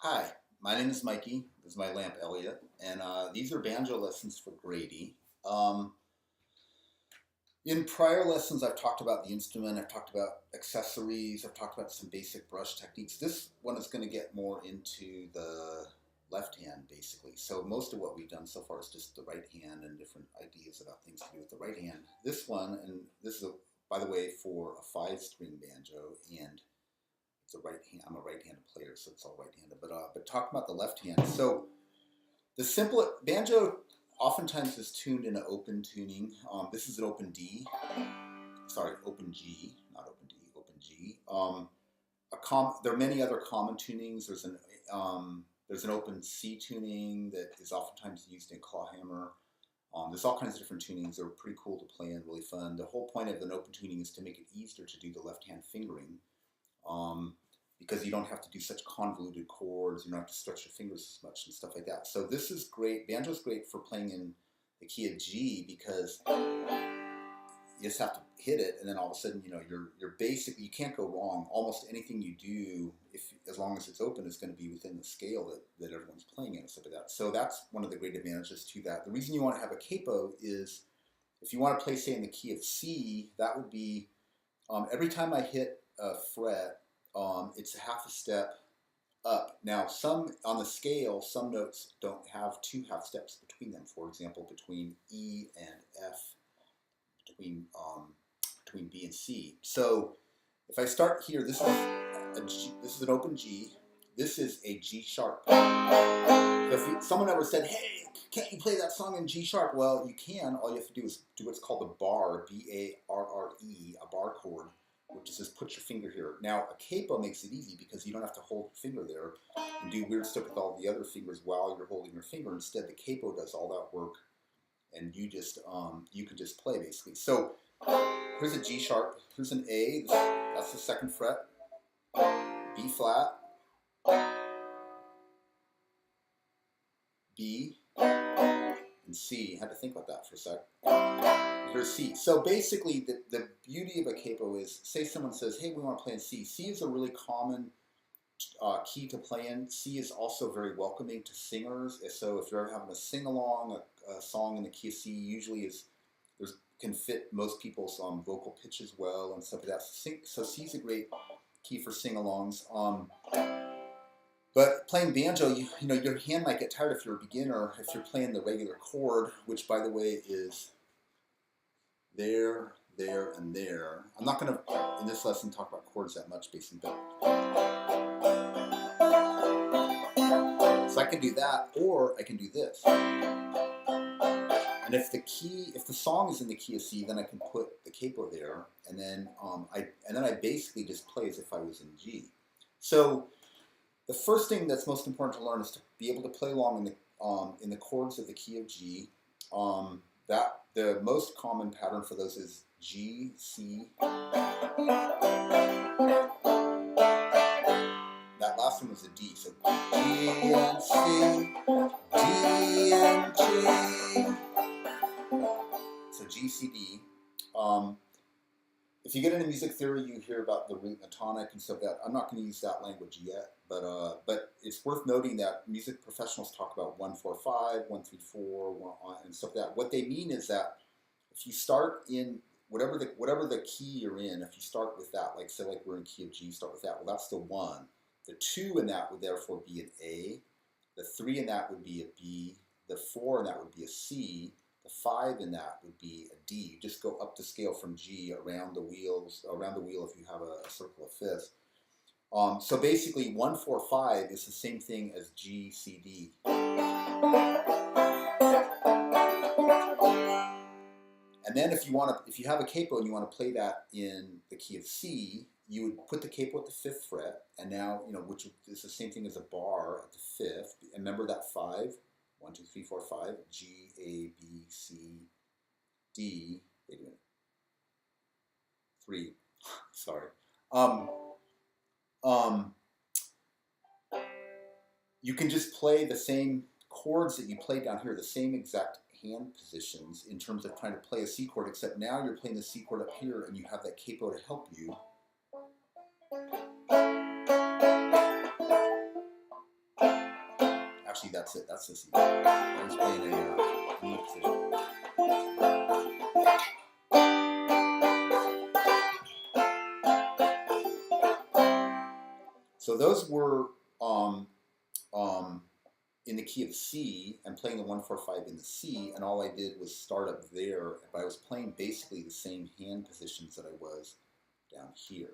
Hi, my name is Mikey. This is my lamp, Elliot, and these are banjo lessons for Grady. Um, in prior lessons, I've talked about the instrument, I've talked about accessories, I've talked about some basic brush techniques. This one is going to get more into the left hand, basically. So most of what we've done so far is just the right hand and different ideas about things to do with the right hand. This one, and this is, by the way, for a five-string banjo, and it's a right hand. I'm a right-handed player, so it's all right-handed. But talking about the left hand, so the simple banjo oftentimes is tuned in an open tuning. This is an open D. Sorry, open G, not open D, open G. There are many other common tunings. There's an open C tuning that is oftentimes used in clawhammer. There's all kinds of different tunings. They're pretty cool to play and really fun. The whole point of an open tuning is to make it easier to do the left hand fingering. Because you don't have to do such convoluted chords, you don't have to stretch your fingers as much and stuff like that. So this is great. Banjo's great for playing in the key of G because you just have to hit it, and then all of a sudden, you're basically, you can't go wrong. Almost anything you do, as long as it's open, is going to be within the scale that everyone's playing in and stuff like that. So that's one of the great advantages to that. The reason you want to have a capo is if you want to play, say, in the key of C, that would be every time I hit a fret, it's a half a step up. Now, on the scale, some notes don't have two half steps between them. For example, between E and F, between B and C. So, if I start here, this is an open G. This is a G sharp. If someone ever said, "Hey, can't you play that song in G sharp?" Well, you can. All you have to do is do what's called a bar, B-A-R-R-E, a bar chord, which is just put your finger here. Now, a capo makes it easy because you don't have to hold your finger there and do weird stuff with all the other fingers while you're holding your finger. Instead, the capo does all that work, and you can just play, basically. So here's a G sharp, here's an A, that's the second fret, B flat, B, and C. I had to think about that for a sec. Here's C. So basically, the beauty of a capo is, say someone says, "Hey, we want to play in C." C is a really common key to play in. C is also very welcoming to singers. So if you're ever having a sing-along, a song in the key of C usually can fit most people's vocal pitch as well and stuff like that. So C is a great key for sing-alongs. But playing banjo, your hand might get tired if you're a beginner, if you're playing the regular chord, which, by the way, is there, there, and there. I'm not going to, in this lesson, talk about chords that much, basically, but so I can do that, or I can do this. And if the song is in the key of C, then I can put the capo there, and then I basically just play as if I was in G. So the first thing that's most important to learn is to be able to play along in the chords of the key of G. That the most common pattern for those is G, C. That last one was a D, so G and C, D and G. So G, C, D. If you get into music theory, you hear about the root and the tonic and stuff like that. I'm not going to use that language yet, but it's worth noting that music professionals talk about 1-4-5, 1-3-4, and stuff like that. What they mean is that if you start in whatever the key you're in, if you start with that, like say like we're in key of G, start with that. Well, that's the 1. The 2 in that would therefore be an A. The 3 in that would be a B. The 4 in that would be a C. The 5 in that would be a D. You just go up the scale from G around the wheel if you have a circle of fifths. So basically 1-4-5 is the same thing as G, C, D. And then if you have a capo and you want to play that in the key of C, you would put the capo at the 5th fret, and now, which is the same thing as a bar at the 5th. And remember that 5, 1, 2, 3, 4, 5, G, A, B, C, D, wait a minute, 3, sorry. You can just play the same chords that you played down here, the same exact hand positions in terms of trying to play a C chord, except now you're playing the C chord up here and you have that capo to help you. actually, that's it. That's the C. I was playing a E position. So those were in the key of C and playing the 1-4-5 in the C, and all I did was start up there, but I was playing basically the same hand positions that I was down here.